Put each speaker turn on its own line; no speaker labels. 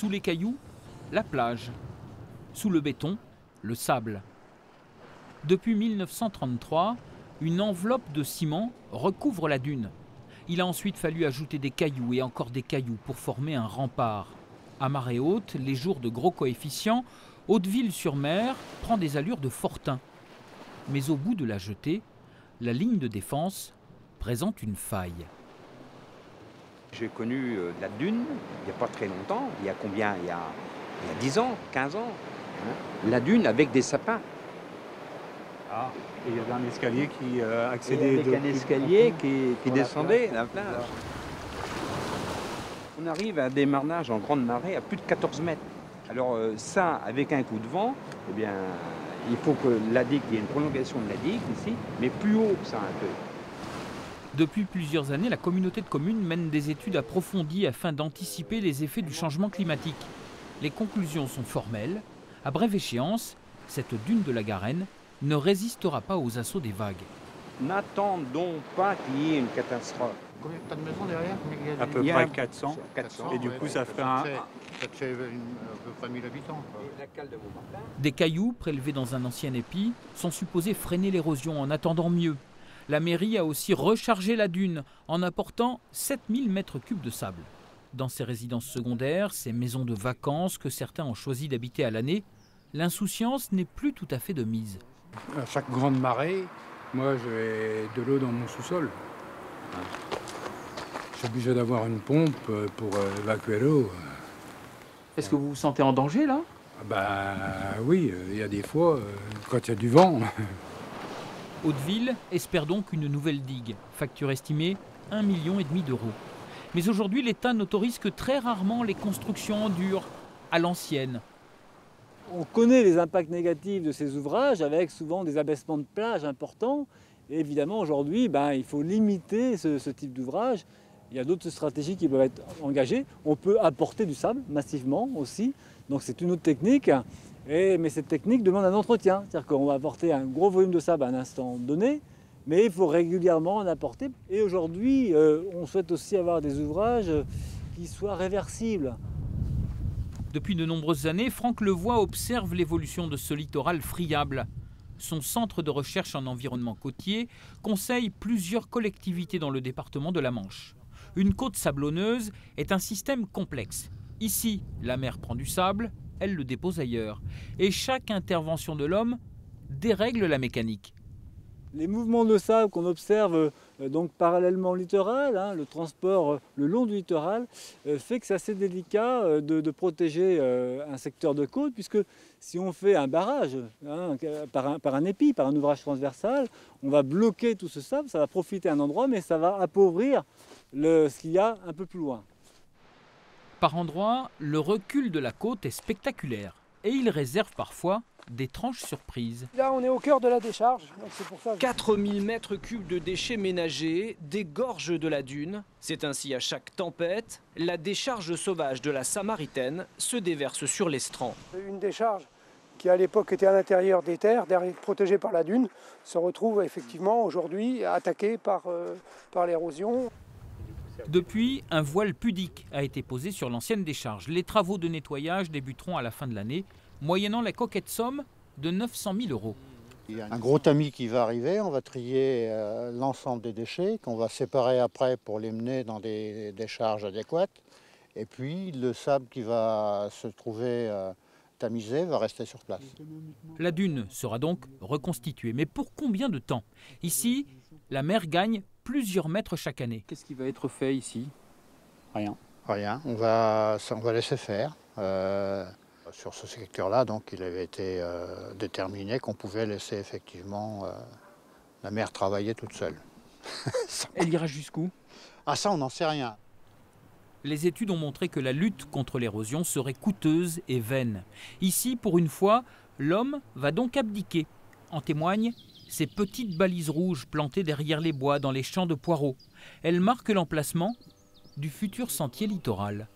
Sous les cailloux, la plage. Sous le béton, le sable. Depuis 1933, une enveloppe de ciment recouvre la dune. Il a ensuite fallu ajouter des cailloux et encore des cailloux pour former un rempart. À marée haute, les jours de gros coefficients, Hauteville-sur-Mer prend des allures de fortin. Mais au bout de la jetée, la ligne de défense présente une faille.
J'ai connu la dune il n'y a pas très longtemps. Il y a combien? Il y a 10 ans, 15 ans. Hein, la dune avec des sapins.
Ah, et il y avait un escalier qui accédait.
Avec un escalier qui descendait la plage. Voilà. On arrive à un démarrage en grande marée à plus de 14 mètres. Alors ça, avec un coup de vent, eh bien, il faut que la digue, il y ait une prolongation de la digue ici, mais plus haut que ça un peu.
Depuis plusieurs années, la communauté de communes mène des études approfondies afin d'anticiper les effets du changement climatique. Les conclusions sont formelles. À brève échéance, cette dune de la Garenne ne résistera pas aux assauts des vagues.
N'attendons pas qu'il y ait une catastrophe.
Combien de maisons derrière?
À peu près 400. Et du coup, ça ferait un...
Ça fait à peu près 1000 habitants.
Des cailloux prélevés dans un ancien épi sont supposés freiner l'érosion en attendant mieux. La mairie a aussi rechargé la dune en apportant 7000 mètres cubes de sable. Dans ces résidences secondaires, ces maisons de vacances que certains ont choisi d'habiter à l'année, l'insouciance n'est plus tout à fait de mise.
À chaque grande marée, moi j'ai de l'eau dans mon sous-sol. Je suis obligé d'avoir une pompe pour évacuer l'eau.
Est-ce que vous vous sentez en danger là?
Bah oui, il y a des fois, quand il y a du vent.
Hauteville espère donc une nouvelle digue, facture estimée 1,5 million d'euros. Mais aujourd'hui, l'État n'autorise que très rarement les constructions en dur, à l'ancienne.
On connaît les impacts négatifs de ces ouvrages avec souvent des abaissements de plage importants. Et évidemment, aujourd'hui, il faut limiter ce type d'ouvrage. Il y a d'autres stratégies qui peuvent être engagées. On peut apporter du sable massivement aussi. Donc c'est une autre technique. Mais cette technique demande un entretien. C'est-à-dire qu'on va apporter un gros volume de sable à un instant donné, mais il faut régulièrement en apporter. Et aujourd'hui, on souhaite aussi avoir des ouvrages qui soient réversibles.
Depuis de nombreuses années, Franck Levoix observe l'évolution de ce littoral friable. Son centre de recherche en environnement côtier conseille plusieurs collectivités dans le département de la Manche. Une côte sablonneuse est un système complexe. Ici, la mer prend du sable, elle le dépose ailleurs. Et chaque intervention de l'homme dérègle la mécanique.
Les mouvements de sable qu'on observe donc parallèlement au littoral, le transport le long du littoral, fait que c'est assez délicat de protéger un secteur de côte, puisque si on fait un barrage par un épi, par un ouvrage transversal, on va bloquer tout ce sable, ça va profiter à un endroit, mais ça va appauvrir ce qu'il y a un peu plus loin.
Par endroits, le recul de la côte est spectaculaire et il réserve parfois d'étranges surprises.
Là, on est au cœur de la décharge, donc c'est pour ça.
4000 mètres cubes de déchets ménagers, des gorges de la dune. C'est ainsi à chaque tempête, la décharge sauvage de la Samaritaine se déverse sur l'estran.
Une décharge qui à l'époque était à l'intérieur des terres, protégée par la dune, se retrouve effectivement aujourd'hui attaquée par l'érosion.
Depuis, un voile pudique a été posé sur l'ancienne décharge. Les travaux de nettoyage débuteront à la fin de l'année, moyennant la coquette somme de 900 000 euros.
Il y a un gros tamis qui va arriver, on va trier l'ensemble des déchets, qu'on va séparer après pour les mener dans des décharges adéquates. Et puis le sable qui va se trouver tamisé va rester sur place.
La dune sera donc reconstituée. Mais pour combien de temps? Ici, la mer gagne plusieurs mètres chaque année.
Qu'est-ce qui va être fait ici?
Rien. Rien, on va laisser faire. Sur ce secteur-là, donc, il avait été déterminé qu'on pouvait laisser effectivement la mer travailler toute seule.
Elle ira jusqu'où?
Ah ça, on n'en sait rien.
Les études ont montré que la lutte contre l'érosion serait coûteuse et vaine. Ici, pour une fois, l'homme va donc abdiquer. En témoignent ces petites balises rouges plantées derrière les bois dans les champs de poireaux. Elles marquent l'emplacement du futur sentier littoral.